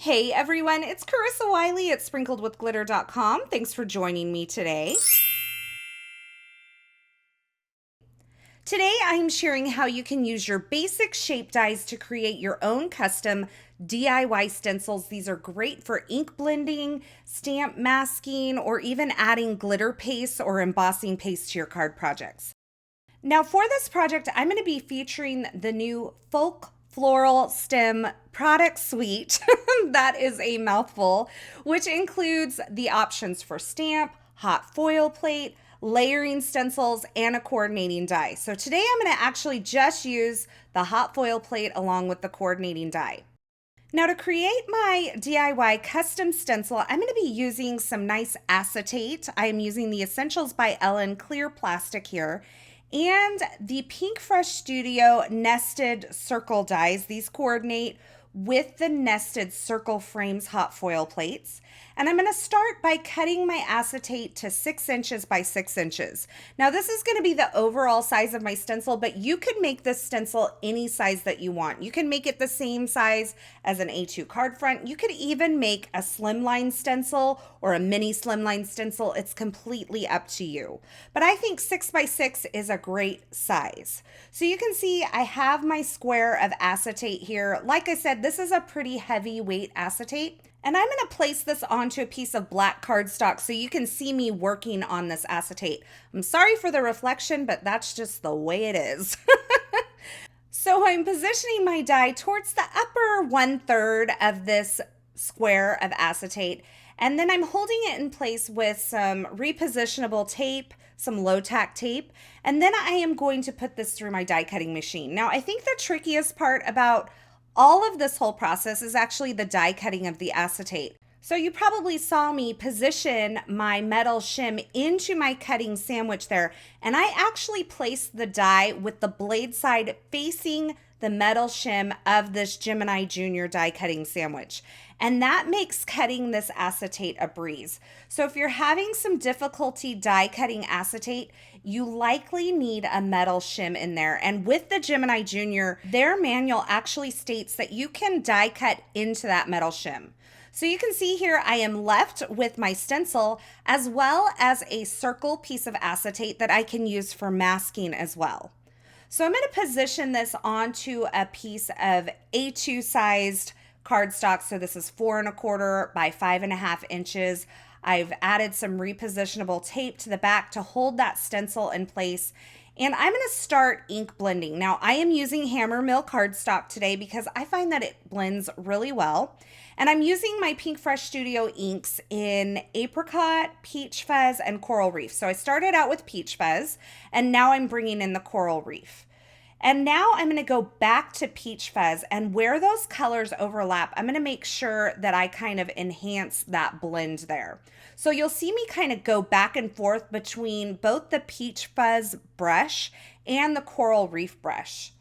Hey everyone, it's Carissa Wiley at sprinkledwithglitter.com. Thanks for joining me today. Today I'm sharing how you can use your basic shape dies to create your own custom DIY stencils. These are great for ink blending, stamp masking, or even adding glitter paste or embossing paste to your card projects. Now for this project, I'm going to be featuring the new Folk Floral Stem product suite. That is a mouthful, which includes the options for stamp, hot foil plate, layering stencils, and a coordinating die. So today I'm going to actually just use the hot foil plate along with the coordinating die. Now to create my DIY custom stencil, I'm going to be using some nice acetate. I am using the Essentials by Ellen clear plastic here, and the Pinkfresh Studio nested circle dies. These coordinate with the nested circle frames hot foil plates. And I'm going to start by cutting my acetate to 6 inches by 6 inches. Now this is going to be the overall size of my stencil, but you could make this stencil any size that you want. You can make it the same size as an A2 card front. You could even make a slimline stencil or a mini slimline stencil. It's completely up to you. But I think 6 by 6 is a great size. So you can see I have my square of acetate here. Like I said, this is a pretty heavyweight acetate. And I'm going to place this onto a piece of black cardstock so you can see me working on this acetate. I'm sorry for the reflection, but that's just the way it is. So I'm positioning my die towards the upper 1/3 of this square of acetate. And then I'm holding it in place with some repositionable tape, some low tack tape. And then I am going to put this through my die cutting machine. Now I think the trickiest part about all of this whole process is actually the die cutting of the acetate. So you probably saw me position my metal shim into my cutting sandwich there, and I actually placed the die with the blade side facing the metal shim of this Gemini Junior die cutting sandwich. And that makes cutting this acetate a breeze. So if you're having some difficulty die cutting acetate, you likely need a metal shim in there. And with the Gemini Junior, their manual actually states that you can die cut into that metal shim. So you can see here I am left with my stencil as well as a circle piece of acetate that I can use for masking as well. So I'm going to position this onto a piece of A2 sized cardstock. So this is 4 1/4 by 5 1/2 inches. I've added some repositionable tape to the back to hold that stencil in place. And I'm going to start ink blending. Now I am using Hammer Mill cardstock today because I find that it blends really well. And I'm using my Pinkfresh Studio inks in Apricot, Peach Fuzz, and Coral Reef. So I started out with Peach Fuzz, and now I'm bringing in the Coral Reef. And now I'm going to go back to Peach Fuzz, and where those colors overlap, I'm going to make sure that I kind of enhance that blend there. So you'll see me kind of go back and forth between both the Peach Fuzz brush and the Coral Reef brush.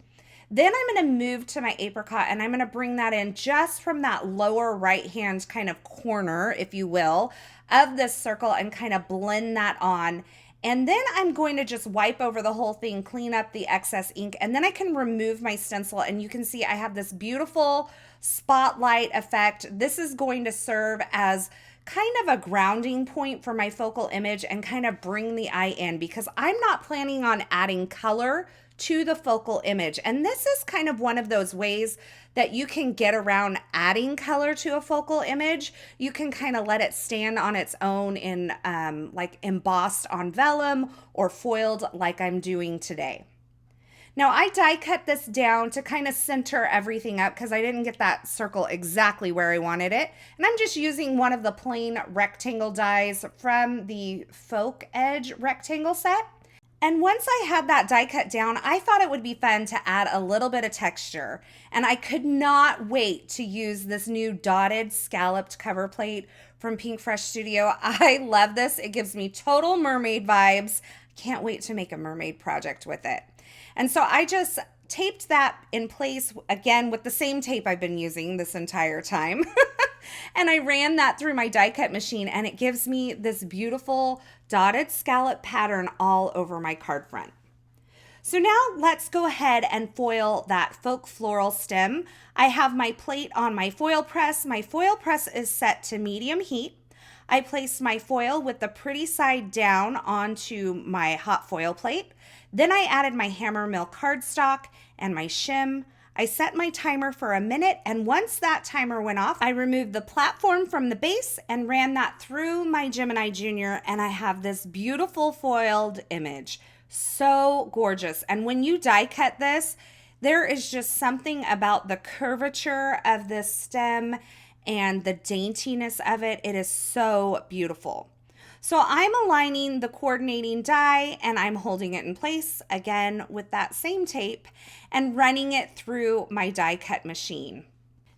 Then I'm going to move to my apricot, and I'm going to bring that in just from that lower right hand kind of corner, if you will, of this circle and kind of blend that on. And then I'm going to just wipe over the whole thing, clean up the excess ink, and then I can remove my stencil, and you can see I have this beautiful spotlight effect. This is going to serve as kind of a grounding point for my focal image and kind of bring the eye in, because I'm not planning on adding color to the focal image. And this is kind of one of those ways that you can get around adding color to a focal image. You can kind of let it stand on its own in like embossed on vellum or foiled like I'm doing today. Now I die cut this down to kind of center everything up because I didn't get that circle exactly where I wanted it. And I'm just using one of the plain rectangle dies from the Folk Edge rectangle set. And once I had that die cut down, I thought it would be fun to add a little bit of texture. And I could not wait to use this new dotted scalloped cover plate from Pinkfresh Studio. I love this. It gives me total mermaid vibes. Can't wait to make a mermaid project with it. And so I just taped that in place again with the same tape I've been using this entire time. And I ran that through my die cut machine, and it gives me this beautiful dotted scallop pattern all over my card front. So now let's go ahead and foil that folk floral stem. I have my plate on my foil press. My foil press is set to medium heat. I placed my foil with the pretty side down onto my hot foil plate. Then I added my hammer mill cardstock and my shim. I set my timer for a minute, and once that timer went off, I removed the platform from the base and ran that through my Gemini Junior, and I have this beautiful foiled image. So gorgeous. And when you die cut this, there is just something about the curvature of this stem and the daintiness of it. It is so beautiful. So I'm aligning the coordinating die and I'm holding it in place again with that same tape and running it through my die cut machine.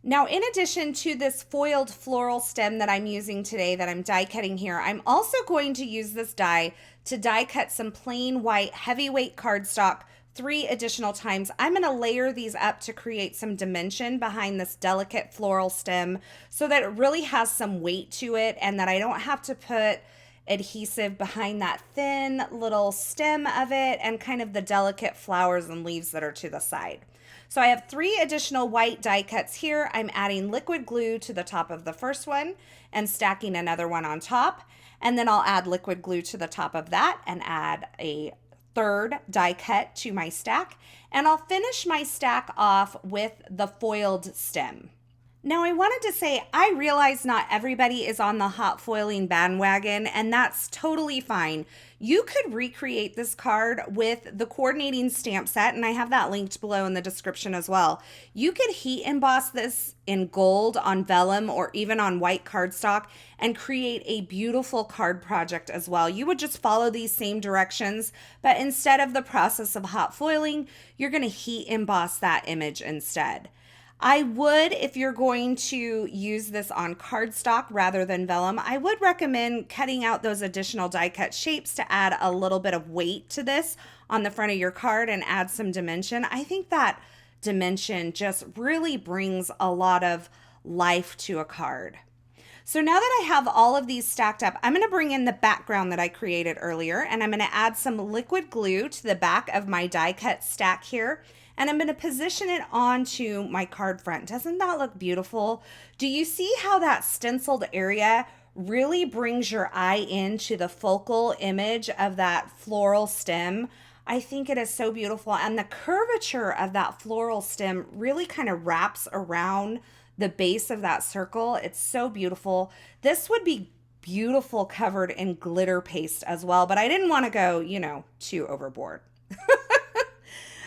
Now, in addition to this foiled floral stem that I'm using today that I'm die cutting here, I'm also going to use this die to die cut some plain white heavyweight cardstock 3 additional times. I'm going to layer these up to create some dimension behind this delicate floral stem so that it really has some weight to it and that I don't have to put adhesive behind that thin little stem of it and kind of the delicate flowers and leaves that are to the side. So I have 3 additional white die cuts here. I'm adding liquid glue to the top of the first one and stacking another one on top. And then I'll add liquid glue to the top of that and add a third die cut to my stack. And I'll finish my stack off with the foiled stem. Now, I wanted to say, I realize not everybody is on the hot foiling bandwagon, and that's totally fine. You could recreate this card with the coordinating stamp set, and I have that linked below in the description as well. You could heat emboss this in gold on vellum or even on white cardstock and create a beautiful card project as well. You would just follow these same directions, but instead of the process of hot foiling, you're going to heat emboss that image instead. I would, if you're going to use this on cardstock rather than vellum, I would recommend cutting out those additional die cut shapes to add a little bit of weight to this on the front of your card and add some dimension. I think that dimension just really brings a lot of life to a card. So now that I have all of these stacked up, I'm going to bring in the background that I created earlier, and I'm going to add some liquid glue to the back of my die cut stack here. And I'm going to position it onto my card front. Doesn't that look beautiful? Do you see how that stenciled area really brings your eye into the focal image of that floral stem? I think it is so beautiful. And the curvature of that floral stem really kind of wraps around the base of that circle. It's so beautiful. This would be beautiful covered in glitter paste as well, but I didn't want to go, too overboard.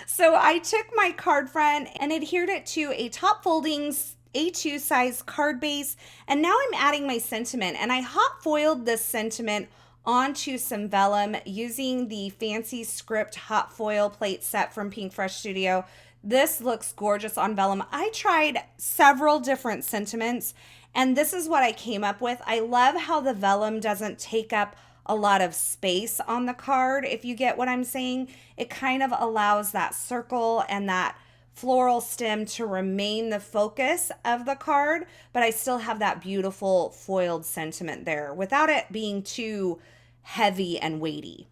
So I took my card front and adhered it to a top folding A2 size card base, and now I'm adding my sentiment, and I hot foiled this sentiment onto some vellum using the fancy script hot foil plate set from Pinkfresh Studio. This looks gorgeous on vellum. I tried several different sentiments, and this is what I came up with. I love how the vellum doesn't take up a lot of space on the card, if you get what I'm saying. It kind of allows that circle and that floral stem to remain the focus of the card, but I still have that beautiful foiled sentiment there without it being too heavy and weighty.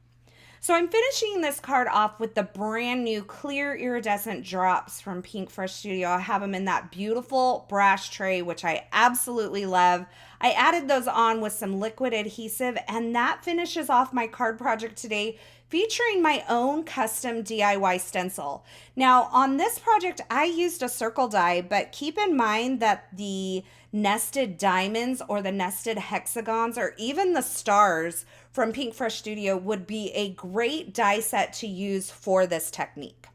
So I'm finishing this card off with the brand new clear iridescent drops from Pinkfresh Studio. I have them in that beautiful brass tray, which I absolutely love. I added those on with some liquid adhesive, and that finishes off my card project today, featuring my own custom DIY stencil. Now, on this project, I used a circle die, but keep in mind that the nested diamonds or the nested hexagons or even the stars from Pinkfresh Studio would be a great die set to use for this technique.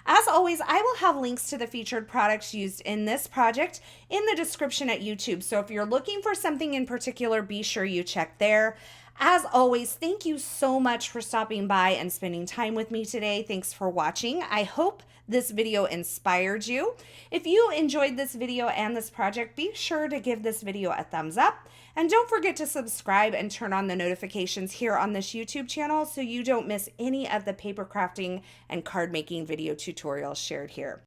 As always, I will have links to the featured products used in this project in the description at YouTube. So if you're looking for something in particular, be sure you check there. As always, thank you so much for stopping by and spending time with me today. Thanks for watching. I hope this video inspired you. If you enjoyed this video and this project, be sure to give this video a thumbs up. And don't forget to subscribe and turn on the notifications here on this YouTube channel so you don't miss any of the paper crafting and card making video tutorials shared here.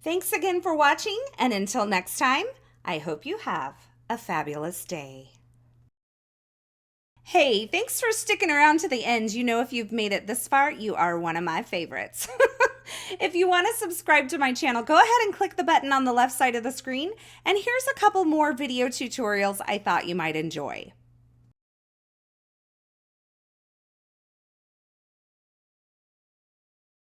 Thanks again for watching, and until next time, I hope you have a fabulous day. Hey, thanks for sticking around to the end. You know, if you've made it this far, you are one of my favorites. If you want to subscribe to my channel, go ahead and click the button on the left side of the screen. And here's a couple more video tutorials I thought you might enjoy.